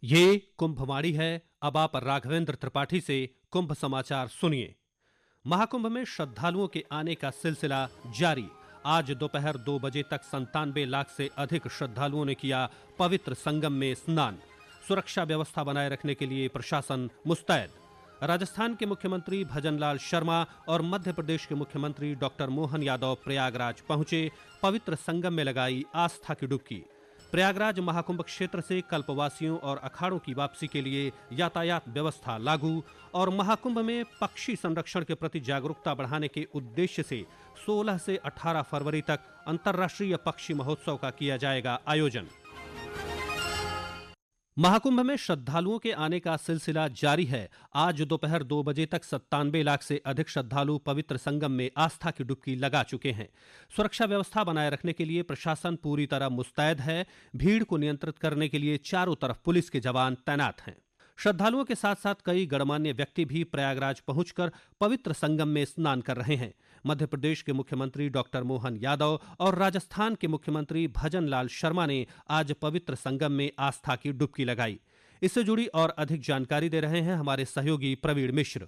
ये कुंभवाणी है। अब आप राघवेंद्र त्रिपाठी से कुंभ समाचार सुनिए। महाकुंभ में श्रद्धालुओं के आने का सिलसिला जारी। आज दोपहर 2 बजे तक 97 लाख से अधिक श्रद्धालुओं ने किया पवित्र संगम में स्नान। सुरक्षा व्यवस्था बनाए रखने के लिए प्रशासन मुस्तैद। राजस्थान के मुख्यमंत्री भजनलाल शर्मा और मध्य प्रदेश के मुख्यमंत्री डॉक्टर मोहन यादव प्रयागराज पहुंचे, पवित्र संगम में लगाई आस्था की डुबकी। प्रयागराज महाकुंभ क्षेत्र से कल्पवासियों और अखाड़ों की वापसी के लिए यातायात व्यवस्था लागू और महाकुंभ में पक्षी संरक्षण के प्रति जागरूकता बढ़ाने के उद्देश्य से 16 से 18 फरवरी तक अंतर्राष्ट्रीय पक्षी महोत्सव का किया जाएगा आयोजन। महाकुंभ में श्रद्धालुओं के आने का सिलसिला जारी है। आज दोपहर 2 बजे तक 97 लाख से अधिक श्रद्धालु पवित्र संगम में आस्था की डुबकी लगा चुके हैं। सुरक्षा व्यवस्था बनाए रखने के लिए प्रशासन पूरी तरह मुस्तैद है। भीड़ को नियंत्रित करने के लिए चारों तरफ पुलिस के जवान तैनात हैं। श्रद्धालुओं के साथ साथ कई गणमान्य व्यक्ति भी प्रयागराज पहुंचकर पवित्र संगम में स्नान कर रहे हैं। मध्य प्रदेश के मुख्यमंत्री डॉक्टर मोहन यादव और राजस्थान के मुख्यमंत्री भजनलाल शर्मा ने आज पवित्र संगम में आस्था की डुबकी लगाई। इससे जुड़ी और अधिक जानकारी दे रहे हैं हमारे सहयोगी प्रवीण मिश्र।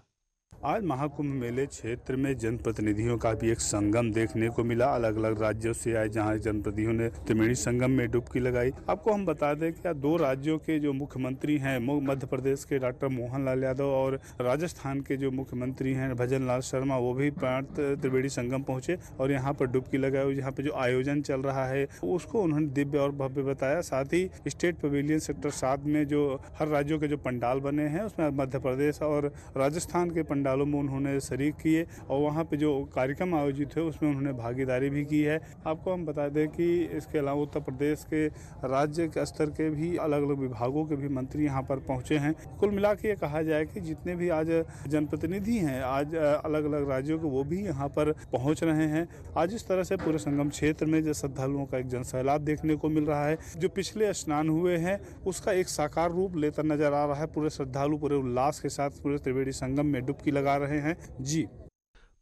आज महाकुंभ मेले क्षेत्र में जनप्रतिनिधियों का भी एक संगम देखने को मिला। अलग अलग राज्यों से आए जहां जनप्रतिनिधियों ने त्रिवेणी संगम में डुबकी लगाई। आपको हम बता दें कि 2 राज्यों के जो मुख्यमंत्री हैं, मध्य प्रदेश के डॉक्टर मोहनलाल यादव और राजस्थान के जो मुख्यमंत्री हैं भजनलाल शर्मा, वो भी त्रिवेणी संगम पहुंचे और यहाँ पर डुबकी लगाई। यहाँ पे जो आयोजन चल रहा है उसको उन्होंने दिव्य और भव्य बताया। साथ ही स्टेट पवेलियन सेक्टर 7 में जो हर राज्यों के जो पंडाल बने हैं उसमें मध्य प्रदेश और राजस्थान के पंडालों में उन्होंने शरीक किए और वहाँ पे जो कार्यक्रम आयोजित है उसमें उन्होंने भागीदारी भी की है। आपको हम बता दें कि इसके अलावा उत्तर प्रदेश के राज्य के स्तर के भी अलग अलग विभागों के भी मंत्री यहाँ पर पहुंचे हैं। कुल मिला के ये कहा जाए कि जितने भी आज जनप्रतिनिधि हैं, आज अलग अलग राज्यों के, वो भी यहाँ पर पहुँच रहे हैं। आज इस तरह से पूरे संगम क्षेत्र में जो श्रद्धालुओं का एक जनसैलाब देखने को मिल रहा है, जो पिछले स्नान हुए हैं उसका एक साकार रूप लेकर नजर आ रहा है। पूरे श्रद्धालु पूरे उल्लास के साथ पूरे त्रिवेणी संगम में डुबकी लगा रहे हैं। जी।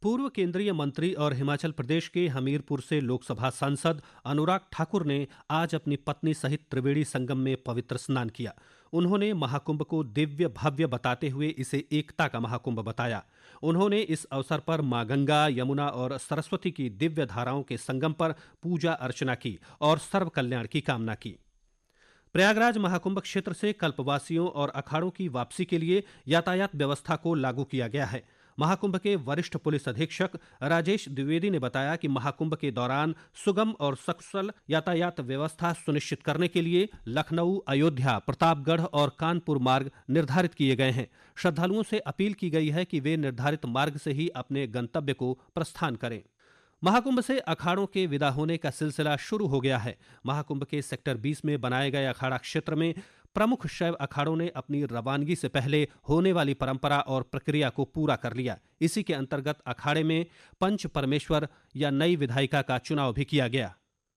पूर्व केंद्रीय मंत्री और हिमाचल प्रदेश के हमीरपुर से लोकसभा सांसद अनुराग ठाकुर ने आज अपनी पत्नी सहित त्रिवेणी संगम में पवित्र स्नान किया। उन्होंने महाकुंभ को दिव्य भव्य बताते हुए इसे एकता का महाकुंभ बताया। उन्होंने इस अवसर पर मां गंगा, यमुना और सरस्वती की दिव्य धाराओं के संगम पर पूजा अर्चना की और सर्व कल्याण की कामना की। प्रयागराज महाकुंभ क्षेत्र से कल्पवासियों और अखाड़ों की वापसी के लिए यातायात व्यवस्था को लागू किया गया है। महाकुंभ के वरिष्ठ पुलिस अधीक्षक राजेश द्विवेदी ने बताया कि महाकुंभ के दौरान सुगम और सकुशल यातायात व्यवस्था सुनिश्चित करने के लिए लखनऊ, अयोध्या, प्रतापगढ़ और कानपुर मार्ग निर्धारित किए गए हैं। श्रद्धालुओं से अपील की गई है कि वे निर्धारित मार्ग से ही अपने गंतव्य को प्रस्थान करें। महाकुंभ से अखाड़ों के विदा होने का सिलसिला शुरू हो गया है। महाकुंभ के सेक्टर 20 में बनाए गए अखाड़ा क्षेत्र में प्रमुख शैव अखाड़ों ने अपनी रवानगी से पहले होने वाली परंपरा और प्रक्रिया को पूरा कर लिया। इसी के अंतर्गत अखाड़े में पंच परमेश्वर या नई विधायिका का चुनाव भी किया गया।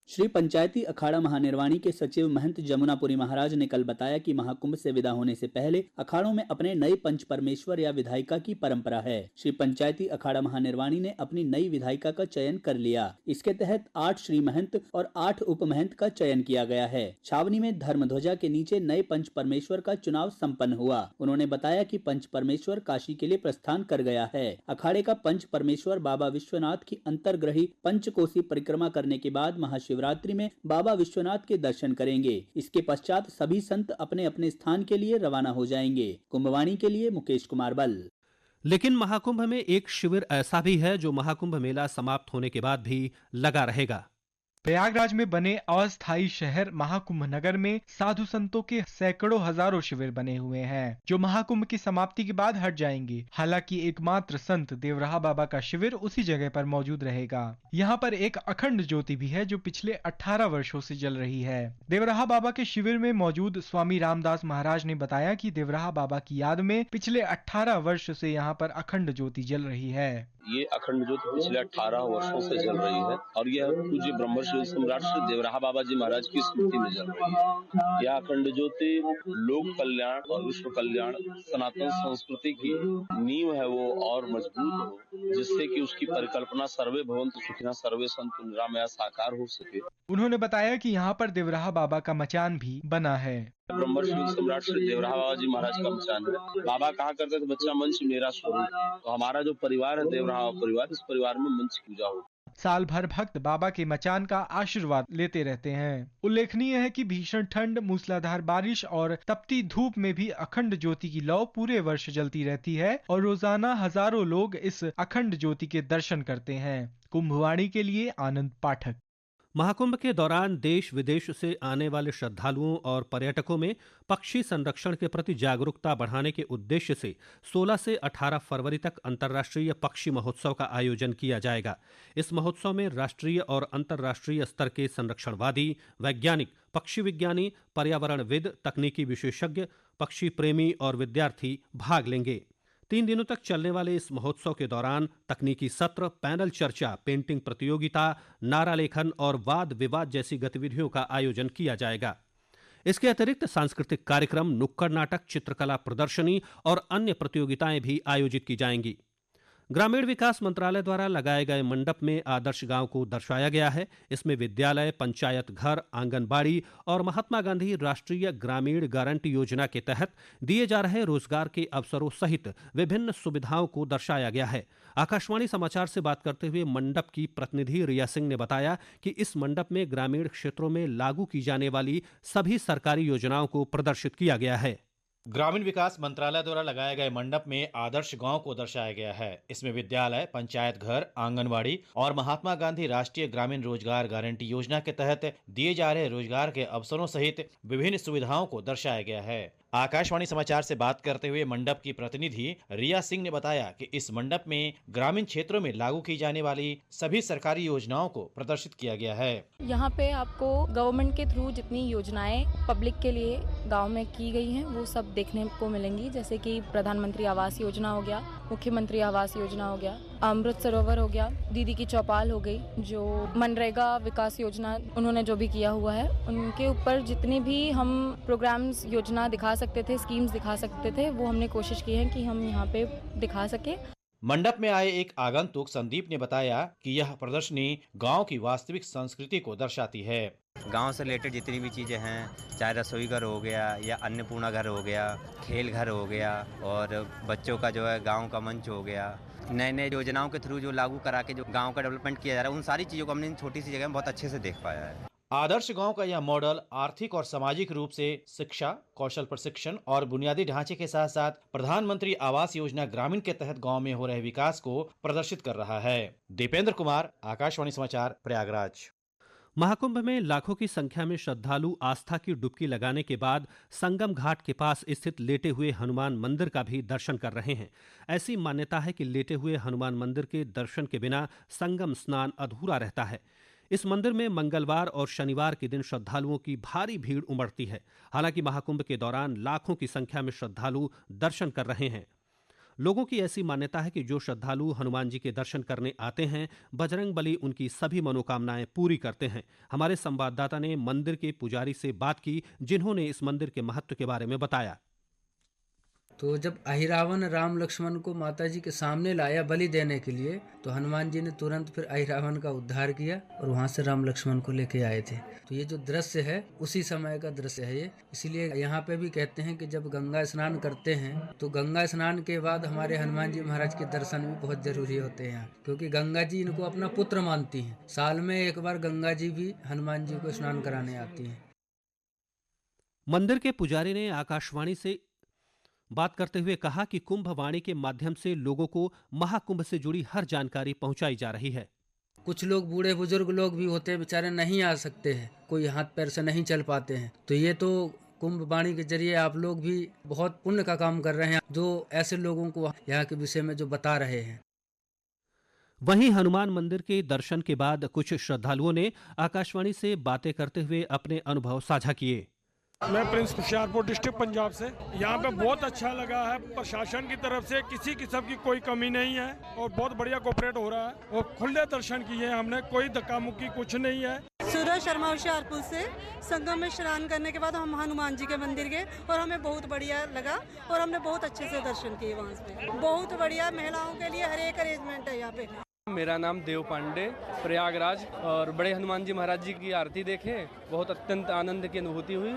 श्री पंचायती अखाड़ा महानिर्वाणी के सचिव महंत जमुनापुरी महाराज ने कल बताया कि महाकुंभ से विदा होने से पहले अखाड़ों में अपने नए पंच परमेश्वर या विधायिका की परंपरा है। श्री पंचायती अखाड़ा महानिर्वाणी ने अपनी नई विधायिका का चयन कर लिया। इसके तहत 8 श्री महंत और 8 उपमहंत का चयन किया गया है। छावनी में धर्मध्वजा के नीचे नए पंच परमेश्वर का चुनाव सम्पन्न हुआ। उन्होंने बताया कि पंच परमेश्वर काशी के लिए प्रस्थान कर गया है। अखाड़े का पंच परमेश्वर बाबा विश्वनाथ की अंतर्ग्रही पंचकोसी परिक्रमा करने के बाद शिवरात्रि में बाबा विश्वनाथ के दर्शन करेंगे। इसके पश्चात सभी संत अपने अपने स्थान के लिए रवाना हो जाएंगे। कुंभवाणी के लिए मुकेश कुमार बल। लेकिन महाकुंभ में एक शिविर ऐसा भी है जो महाकुंभ मेला समाप्त होने के बाद भी लगा रहेगा। प्रयागराज में बने अस्थायी शहर महाकुंभ नगर में साधु संतों के सैकड़ों हजारों शिविर बने हुए हैं, जो महाकुंभ की समाप्ति के बाद हट जाएंगे। हालांकि एकमात्र संत देवराहा बाबा का शिविर उसी जगह पर मौजूद रहेगा। यहाँ पर एक अखंड ज्योति भी है जो पिछले 18 वर्षों से जल रही है। देवराहा बाबा के शिविर में मौजूद स्वामी रामदास महाराज ने बताया कि देवराहा बाबा की याद में पिछले 18 वर्ष से यहाँ पर अखंड ज्योति जल रही है। ये अखंड ज्योति पिछले 18 वर्षों से जल रही है और यह पूज्य ब्रह्मर्षि शिव सम्राट श्री देवराहा बाबा जी महाराज की स्मृति में जल रही है। यह अखंड ज्योति लोक कल्याण और विश्व कल्याण, सनातन संस्कृति की नींव है वो और मजबूत हो, जिससे कि उसकी परिकल्पना सर्वे भवन्तु सुखिनः सर्वे सन्तु निरामया साकार हो सके। उन्होंने बताया कि यहाँ पर देवराहा बाबा का मचान भी बना है। ब्रह्मर्षि शिव सम्राट श्री देवराहा बाबा जी महाराज का मचान है। बाबा कहा करते थे बच्चा मंच मेरा स्वरूप, तो हमारा जो परिवार है देवराहा परिवार, इस परिवार में मंच पूजा हो। साल भर भक्त बाबा के मचान का आशीर्वाद लेते रहते हैं। उल्लेखनीय है कि भीषण ठंड, मूसलाधार बारिश और तपती धूप में भी अखंड ज्योति की लौ पूरे वर्ष जलती रहती है और रोजाना हजारों लोग इस अखंड ज्योति के दर्शन करते हैं। कुंभवाणी के लिए आनंद पाठक। महाकुंभ के दौरान देश विदेश से आने वाले श्रद्धालुओं और पर्यटकों में पक्षी संरक्षण के प्रति जागरूकता बढ़ाने के उद्देश्य से 16 से 18 फरवरी तक अंतर्राष्ट्रीय पक्षी महोत्सव का आयोजन किया जाएगा। इस महोत्सव में राष्ट्रीय और अंतर्राष्ट्रीय स्तर के संरक्षणवादी, वैज्ञानिक, पक्षी विज्ञानी, पर्यावरणविद, तकनीकी विशेषज्ञ, पक्षी प्रेमी और विद्यार्थी भाग लेंगे। 3 दिनों तक चलने वाले इस महोत्सव के दौरान तकनीकी सत्र, पैनल चर्चा, पेंटिंग प्रतियोगिता, नारा लेखन और वाद विवाद जैसी गतिविधियों का आयोजन किया जाएगा। इसके अतिरिक्त सांस्कृतिक कार्यक्रम, नुक्कड़ नाटक, चित्रकला प्रदर्शनी और अन्य प्रतियोगिताएं भी आयोजित की जाएंगी। ग्रामीण विकास मंत्रालय द्वारा लगाए गए मंडप में आदर्श गांव को दर्शाया गया है। इसमें विद्यालय, पंचायत घर, आंगनबाड़ी और महात्मा गांधी राष्ट्रीय ग्रामीण गारंटी योजना के तहत दिए जा रहे रोजगार के अवसरों सहित विभिन्न सुविधाओं को दर्शाया गया है। आकाशवाणी समाचार से बात करते हुए मंडप की प्रतिनिधि रिया सिंह ने बताया कि इस मंडप में ग्रामीण क्षेत्रों में लागू की जाने वाली सभी सरकारी योजनाओं को प्रदर्शित किया गया है। ग्रामीण विकास मंत्रालय द्वारा लगाए गए मंडप में आदर्श गांव को दर्शाया गया है। इसमें विद्यालय, पंचायत घर, आंगनबाड़ी और महात्मा गांधी राष्ट्रीय ग्रामीण रोजगार गारंटी योजना के तहत दिए जा रहे रोजगार के अवसरों सहित विभिन्न सुविधाओं को दर्शाया गया है। आकाशवाणी समाचार से बात करते हुए मंडप की प्रतिनिधि रिया सिंह ने बताया कि इस मंडप में ग्रामीण क्षेत्रों में लागू की जाने वाली सभी सरकारी योजनाओं को प्रदर्शित किया गया है। यहाँ पे आपको गवर्नमेंट के थ्रू जितनी योजनाएं पब्लिक के लिए गांव में की गई हैं वो सब देखने को मिलेंगी, जैसे कि प्रधानमंत्री आवास योजना हो गया, मुख्यमंत्री आवास योजना हो गया, अमृत सरोवर हो गया, दीदी की चौपाल हो गई, जो मनरेगा विकास योजना उन्होंने जो भी किया हुआ है, उनके ऊपर जितने भी हम प्रोग्राम्स योजना दिखा सकते थे, स्कीम्स दिखा सकते थे, वो हमने कोशिश की है कि हम यहाँ पे दिखा सके। मंडप में आए एक आगंतुक संदीप ने बताया कि यह प्रदर्शनी गांव की वास्तविक संस्कृति को दर्शाती है। गांव से रिलेटेड जितनी भी चीजें हैं, चाहे रसोई घर हो गया या अन्नपूर्णा घर हो गया, खेल घर हो गया और बच्चों का जो है गांव का मंच हो गया, नए नए योजनाओं के थ्रू जो लागू करा के जो गांव का डेवलपमेंट किया जा रहा है, उन सारी चीजों को हमने इन छोटी सी जगह में बहुत अच्छे से देख पाया है। आदर्श गांव का यह मॉडल आर्थिक और सामाजिक रूप से शिक्षा, कौशल प्रशिक्षण और बुनियादी ढांचे के साथ साथ प्रधानमंत्री आवास योजना ग्रामीण के तहत गांव में हो रहे विकास को प्रदर्शित कर रहा है। दीपेंद्र कुमार, आकाशवाणी समाचार, प्रयागराज। महाकुंभ में लाखों की संख्या में श्रद्धालु आस्था की डुबकी लगाने के बाद संगम घाट के पास स्थित लेटे हुए हनुमान मंदिर का भी दर्शन कर रहे हैं। ऐसी मान्यता है कि लेटे हुए हनुमान मंदिर के दर्शन के बिना संगम स्नान अधूरा रहता है। इस मंदिर में मंगलवार और शनिवार के दिन श्रद्धालुओं की भारी भीड़ उमड़ती है। हालांकि महाकुंभ के दौरान लाखों की संख्या में श्रद्धालु दर्शन कर रहे हैं। लोगों की ऐसी मान्यता है कि जो श्रद्धालु हनुमान जी के दर्शन करने आते हैं, बजरंग बली उनकी सभी मनोकामनाएं पूरी करते हैं। हमारे संवाददाता ने मंदिर के पुजारी से बात की, जिन्होंने इस मंदिर के महत्व के बारे में बताया। तो जब अहिरावण राम लक्ष्मण को माता जी के सामने लाया बलि देने के लिए, तो हनुमान जी ने तुरंत फिर अहिरावण का उद्धार किया और वहां से राम लक्ष्मण को लेके आए थे। तो ये जो दृश्य है उसी समय का दृश्य है ये। इसीलिए यहाँ पे भी कहते हैं कि जब गंगा स्नान करते हैं तो गंगा स्नान के बाद हमारे हनुमान जी महाराज के दर्शन भी बहुत जरूरी होते हैं, क्योंकि गंगा जी इनको अपना पुत्र मानती हैं। साल में एक बार गंगा जी भी हनुमान जी को स्नान कराने आती हैं। मंदिर के पुजारी ने आकाशवाणी से बात करते हुए कहा कि कुंभवाणी के माध्यम से लोगों को महाकुंभ से जुड़ी हर जानकारी पहुंचाई जा रही है। कुछ लोग बूढ़े बुजुर्ग लोग भी होते हैं, बेचारे नहीं आ सकते हैं, कोई हाथ पैर से नहीं चल पाते हैं, तो ये तो कुंभवाणी के जरिए आप लोग भी बहुत पुण्य का काम कर रहे हैं, जो ऐसे लोगों को यहाँ के विषय में जो बता रहे हैं। वहीं हनुमान मंदिर के दर्शन के बाद कुछ श्रद्धालुओं ने आकाशवाणी से बातें करते हुए अपने अनुभव साझा किए। मैं प्रिंस हुशियारपुर डिस्ट्रिक्ट पंजाब से। यहाँ पे बहुत अच्छा लगा है, प्रशासन की तरफ से किसी किस्म की कोई कमी नहीं है और बहुत बढ़िया कोऑपरेट हो रहा है और खुले दर्शन किए हमने, कोई धक्का मुक्की कुछ नहीं है। सूरज शर्मा होशियारपुर से। संगम में स्नान करने के बाद हम हनुमान जी के मंदिर गए और हमें बहुत बढ़िया लगा और हमने बहुत अच्छे से दर्शन किए वहाँ पे। बहुत बढ़िया, महिलाओं के लिए हर एक अरेंजमेंट है यहाँ पे। मेरा नाम देव पांडे, प्रयागराज, और बड़े हनुमान जी महाराज जी की आरती देखे, बहुत अत्यंत आनंद की अनुभूति हुई।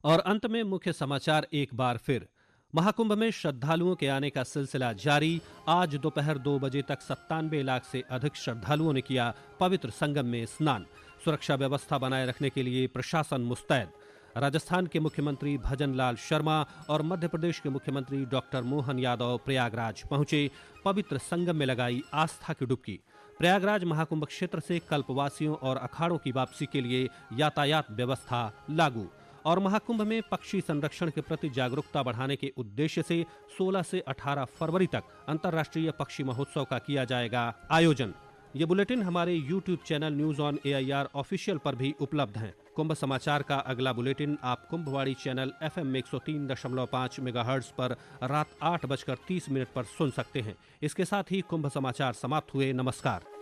और अंत में मुख्य समाचार एक बार फिर। महाकुंभ में श्रद्धालुओं के आने का सिलसिला जारी। आज दोपहर 2 बजे तक 97 लाख से अधिक श्रद्धालुओं ने किया पवित्र संगम में स्नान। सुरक्षा व्यवस्था बनाए रखने के लिए प्रशासन मुस्तैद। राजस्थान के मुख्यमंत्री भजन लाल शर्मा और मध्य प्रदेश के मुख्यमंत्री डॉक्टर मोहन यादव प्रयागराज पहुंचे, पवित्र संगम में लगाई आस्था की डुबकी। प्रयागराज महाकुंभ क्षेत्र से कल्पवासियों और अखाड़ों की वापसी के लिए यातायात व्यवस्था लागू। और महाकुंभ में पक्षी संरक्षण के प्रति जागरूकता बढ़ाने के उद्देश्य से 16 से 18 फरवरी तक अंतर्राष्ट्रीय पक्षी महोत्सव का किया जाएगा आयोजन। ये बुलेटिन हमारे YouTube channel news on AIR official पर भी उपलब्ध हैं। कुंभ समाचार का अगला बुलेटिन आप कुंभवाड़ी चैनल FM 103.5 मेगाहर्ट्ज पर रात 8:30 पर सुन सकते हैं। इसके साथ ही कुंभ समाचार समाप्त हुए। नमस्कार।